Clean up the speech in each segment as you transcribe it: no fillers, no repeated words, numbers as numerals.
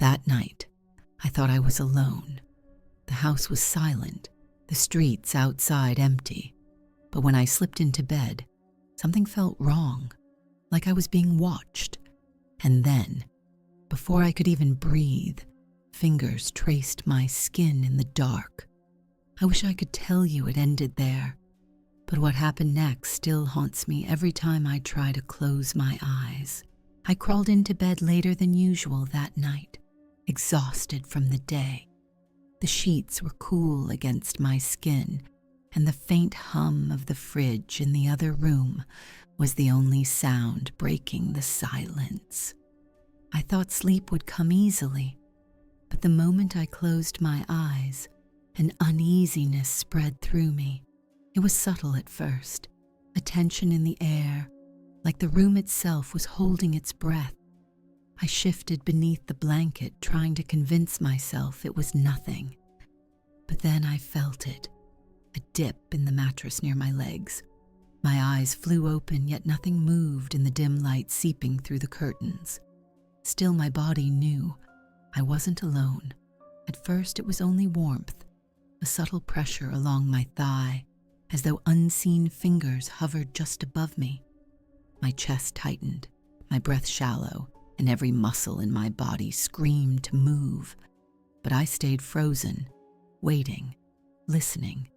That night, I thought I was alone. The house was silent, the streets outside empty. But when I slipped into bed, something felt wrong, like I was being watched. And then, before I could even breathe, fingers traced my skin in the dark. I wish I could tell you it ended there, but what happened next still haunts me every time I try to close my eyes. I crawled into bed later than usual that night, exhausted from the day. The sheets were cool against my skin, and the faint hum of the fridge in the other room was the only sound breaking the silence. I thought sleep would come easily, but the moment I closed my eyes, an uneasiness spread through me. It was subtle at first, a tension in the air, like the room itself was holding its breath. I shifted beneath the blanket, trying to convince myself it was nothing. But then I felt it, a dip in the mattress near my legs. My eyes flew open, yet nothing moved in the dim light seeping through the curtains. Still, my body knew I wasn't alone. At first, it was only warmth, a subtle pressure along my thigh, as though unseen fingers hovered just above me. My chest tightened, my breath shallow, and every muscle in my body screamed to move. But I stayed frozen, waiting, listening.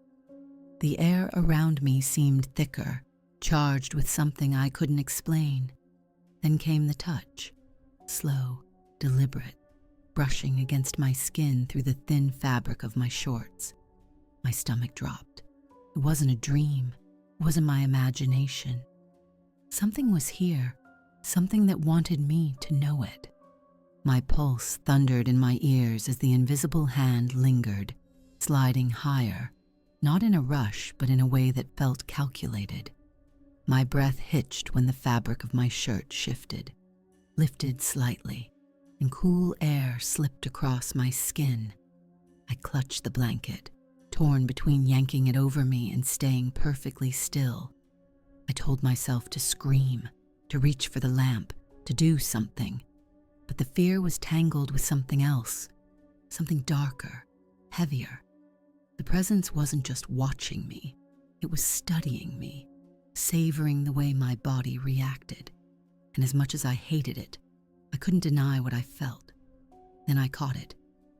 The air around me seemed thicker, charged with something I couldn't explain. Then came the touch, slow, deliberate, brushing against my skin through the thin fabric of my shorts. My stomach dropped. It wasn't a dream. It wasn't my imagination. Something was here, something that wanted me to know it. My pulse thundered in my ears as the invisible hand lingered, sliding higher, not in a rush, but in a way that felt calculated. My breath hitched when the fabric of my shirt shifted, lifted slightly, and cool air slipped across my skin. I clutched the blanket, torn between yanking it over me and staying perfectly still. I told myself to scream, to reach for the lamp, to do something. But the fear was tangled with something else, something darker, heavier. The presence wasn't just watching me, it was studying me, savoring the way my body reacted. And as much as I hated it, I couldn't deny what I felt. Then I caught it,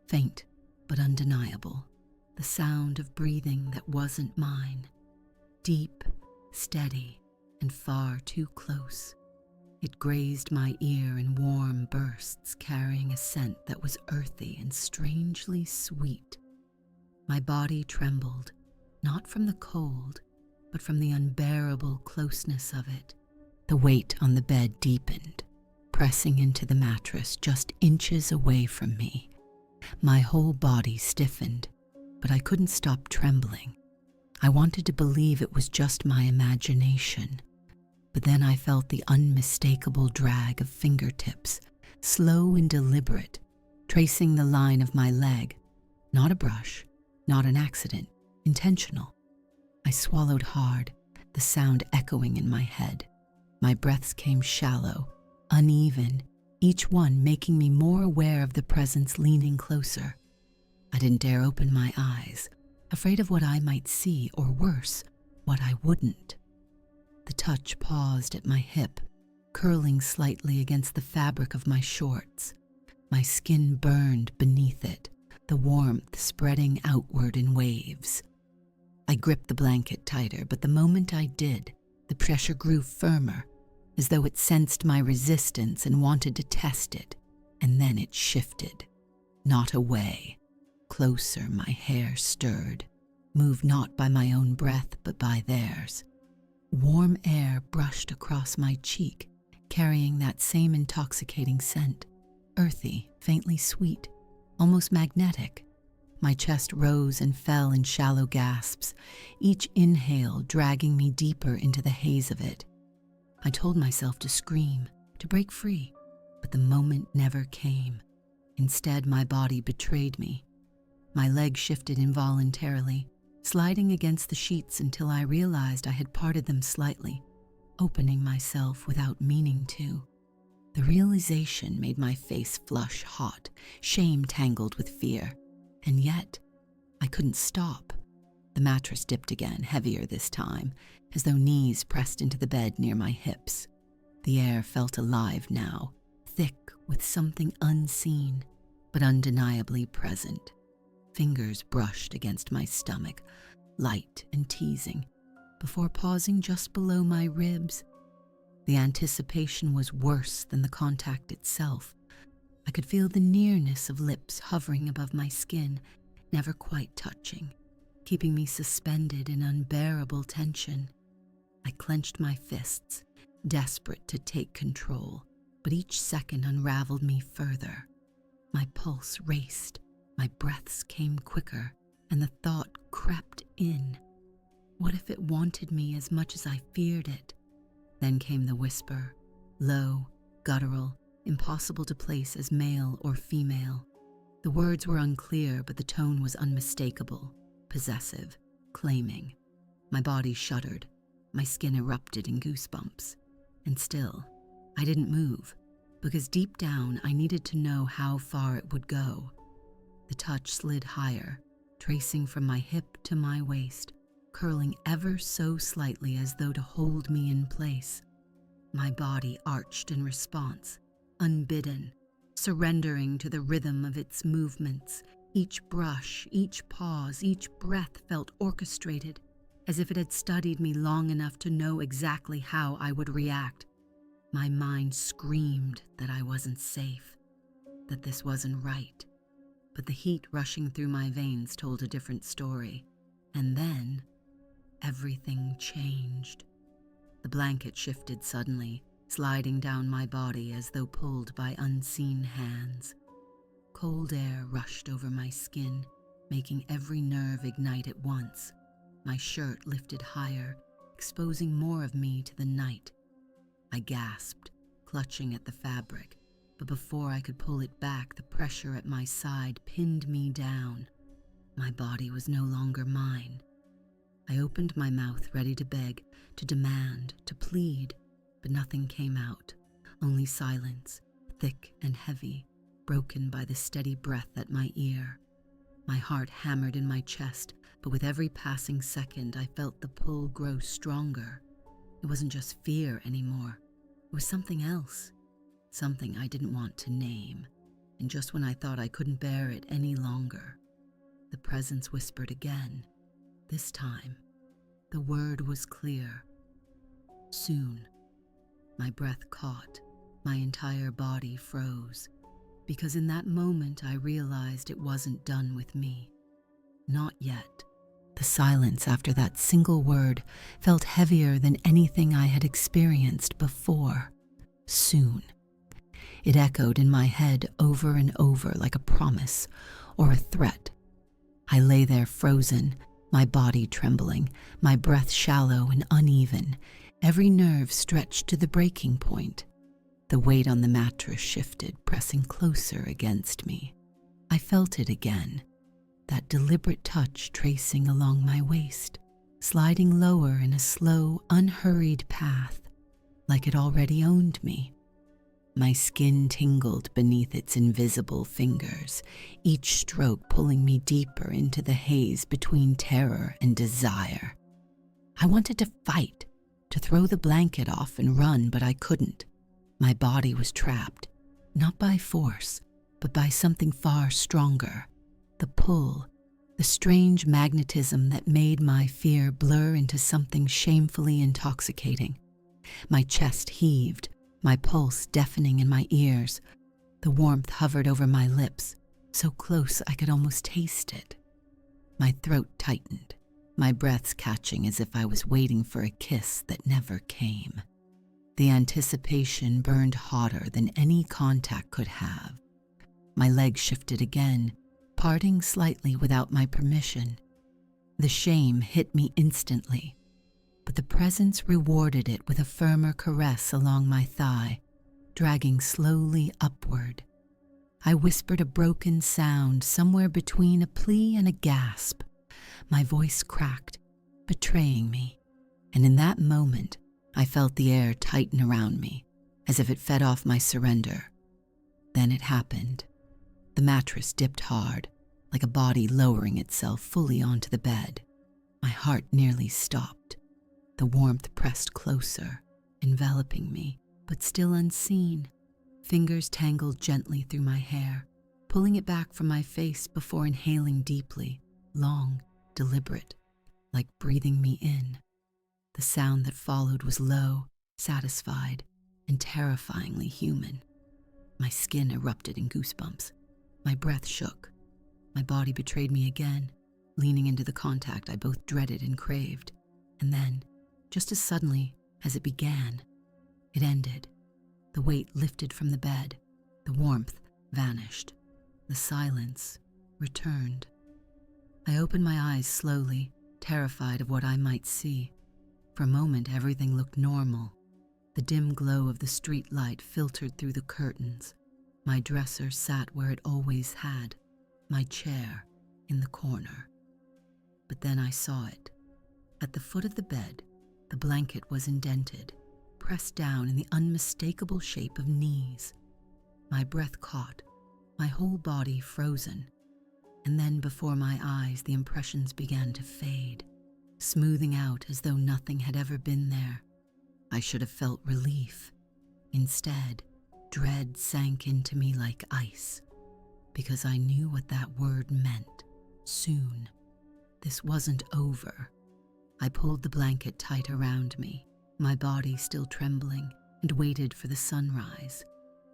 faint but undeniable, the sound of breathing that wasn't mine, deep, steady, and far too close. It grazed my ear in warm bursts, carrying a scent that was earthy and strangely sweet. My body trembled, not from the cold, but from the unbearable closeness of it. The weight on the bed deepened, pressing into the mattress just inches away from me. My whole body stiffened, but I couldn't stop trembling. I wanted to believe it was just my imagination. But then I felt the unmistakable drag of fingertips, slow and deliberate, tracing the line of my leg. Not a brush, not an accident, intentional. I swallowed hard, the sound echoing in my head. My breaths came shallow, uneven, each one making me more aware of the presence leaning closer. I didn't dare open my eyes, afraid of what I might see, or worse, what I wouldn't. The touch paused at my hip, curling slightly against the fabric of my shorts. My skin burned beneath it, the warmth spreading outward in waves. I gripped the blanket tighter, but the moment I did, the pressure grew firmer, as though it sensed my resistance and wanted to test it. And then it shifted, not away. Closer, my hair stirred, moved not by my own breath, but by theirs. Warm air brushed across my cheek, carrying that same intoxicating scent, earthy, faintly sweet, almost magnetic. My chest rose and fell in shallow gasps, each inhale dragging me deeper into the haze of it. I told myself to scream, to break free, but the moment never came. Instead, my body betrayed me. My legs shifted involuntarily, sliding against the sheets until I realized I had parted them slightly, opening myself without meaning to. The realization made my face flush hot, shame tangled with fear, and yet I couldn't stop. The mattress dipped again, heavier this time, as though knees pressed into the bed near my hips. The air felt alive now, thick with something unseen, but undeniably present. Fingers brushed against my stomach, light and teasing, before pausing just below my ribs. The anticipation was worse than the contact itself. I could feel the nearness of lips hovering above my skin, never quite touching, keeping me suspended in unbearable tension. I clenched my fists, desperate to take control, but each second unraveled me further. My pulse raced, my breaths came quicker, and the thought crept in. What if it wanted me as much as I feared it? Then came the whisper, low, guttural, impossible to place as male or female. The words were unclear, but the tone was unmistakable, possessive, claiming. My body shuddered, my skin erupted in goosebumps. And still, I didn't move, because deep down I needed to know how far it would go. The touch slid higher, tracing from my hip to my waist, curling ever so slightly as though to hold me in place. My body arched in response, unbidden, surrendering to the rhythm of its movements. Each brush, each pause, each breath felt orchestrated, as if it had studied me long enough to know exactly how I would react. My mind screamed that I wasn't safe, that this wasn't right, but the heat rushing through my veins told a different story. And then everything changed. The blanket shifted suddenly, sliding down my body as though pulled by unseen hands. Cold air rushed over my skin, making every nerve ignite at once. My shirt lifted higher, exposing more of me to the night. I gasped, clutching at the fabric, but before I could pull it back, the pressure at my side pinned me down. My body was no longer mine. I opened my mouth, ready to beg, to demand, to plead, but nothing came out, only silence, thick and heavy, broken by the steady breath at my ear. My heart hammered in my chest, but with every passing second I felt the pull grow stronger. It wasn't just fear anymore. It was something else, something I didn't want to name. And just when I thought I couldn't bear it any longer, the presence whispered again. This time, the word was clear. Soon. My breath caught, my entire body froze, because in that moment I realized it wasn't done with me. Not yet. The silence after that single word felt heavier than anything I had experienced before. Soon. It echoed in my head over and over like a promise or a threat. I lay there frozen, my body trembling, my breath shallow and uneven, every nerve stretched to the breaking point. The weight on the mattress shifted, pressing closer against me. I felt it again, that deliberate touch tracing along my waist, sliding lower in a slow, unhurried path, like it already owned me. My skin tingled beneath its invisible fingers, each stroke pulling me deeper into the haze between terror and desire. I wanted to fight, to throw the blanket off and run, but I couldn't. My body was trapped, not by force, but by something far stronger. The pull, the strange magnetism that made my fear blur into something shamefully intoxicating. My chest heaved, my pulse deafening in my ears. The warmth hovered over my lips, so close I could almost taste it. My throat tightened, my breaths catching as if I was waiting for a kiss that never came. The anticipation burned hotter than any contact could have. My legs shifted again, parting slightly without my permission. The shame hit me instantly, but the presence rewarded it with a firmer caress along my thigh, dragging slowly upward. I whispered a broken sound somewhere between a plea and a gasp. My voice cracked, betraying me, and in that moment, I felt the air tighten around me, as if it fed off my surrender. Then it happened. The mattress dipped hard, like a body lowering itself fully onto the bed. My heart nearly stopped. The warmth pressed closer, enveloping me, but still unseen. Fingers tangled gently through my hair, pulling it back from my face before inhaling deeply, long, deliberate, like breathing me in. The sound that followed was low, satisfied, and terrifyingly human. My skin erupted in goosebumps. My breath shook. My body betrayed me again, leaning into the contact I both dreaded and craved. And then, just as suddenly as it began, it ended. The weight lifted from the bed. The warmth vanished. The silence returned. I opened my eyes slowly, terrified of what I might see. For a moment, everything looked normal. The dim glow of the street light filtered through the curtains. My dresser sat where it always had, my chair in the corner. But then I saw it. At the foot of the bed, the blanket was indented, pressed down in the unmistakable shape of knees. My breath caught, my whole body frozen. And then before my eyes, the impressions began to fade, smoothing out as though nothing had ever been there. I should have felt relief. Instead, dread sank into me like ice, because I knew what that word meant. Soon. This wasn't over. I pulled the blanket tight around me, my body still trembling, and waited for the sunrise.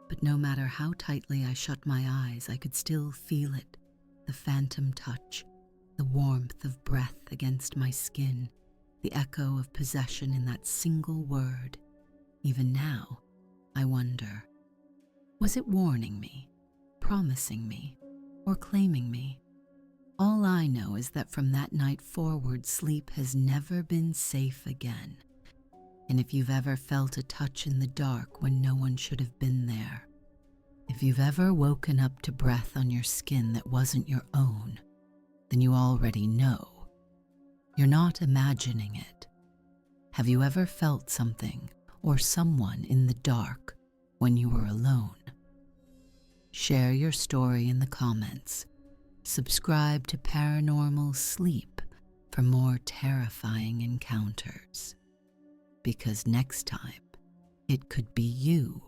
But no matter how tightly I shut my eyes, I could still feel it, the phantom touch, the warmth of breath against my skin, the echo of possession in that single word. Even now, I wonder, was it warning me, promising me, or claiming me? All I know is that from that night forward, sleep has never been safe again. And if you've ever felt a touch in the dark when no one should have been there, if you've ever woken up to breath on your skin that wasn't your own, then you already know. You're not imagining it. Have you ever felt something or someone in the dark when you were alone? Share your story in the comments. Subscribe to Paranormal Sleep for more terrifying encounters. Because next time, it could be you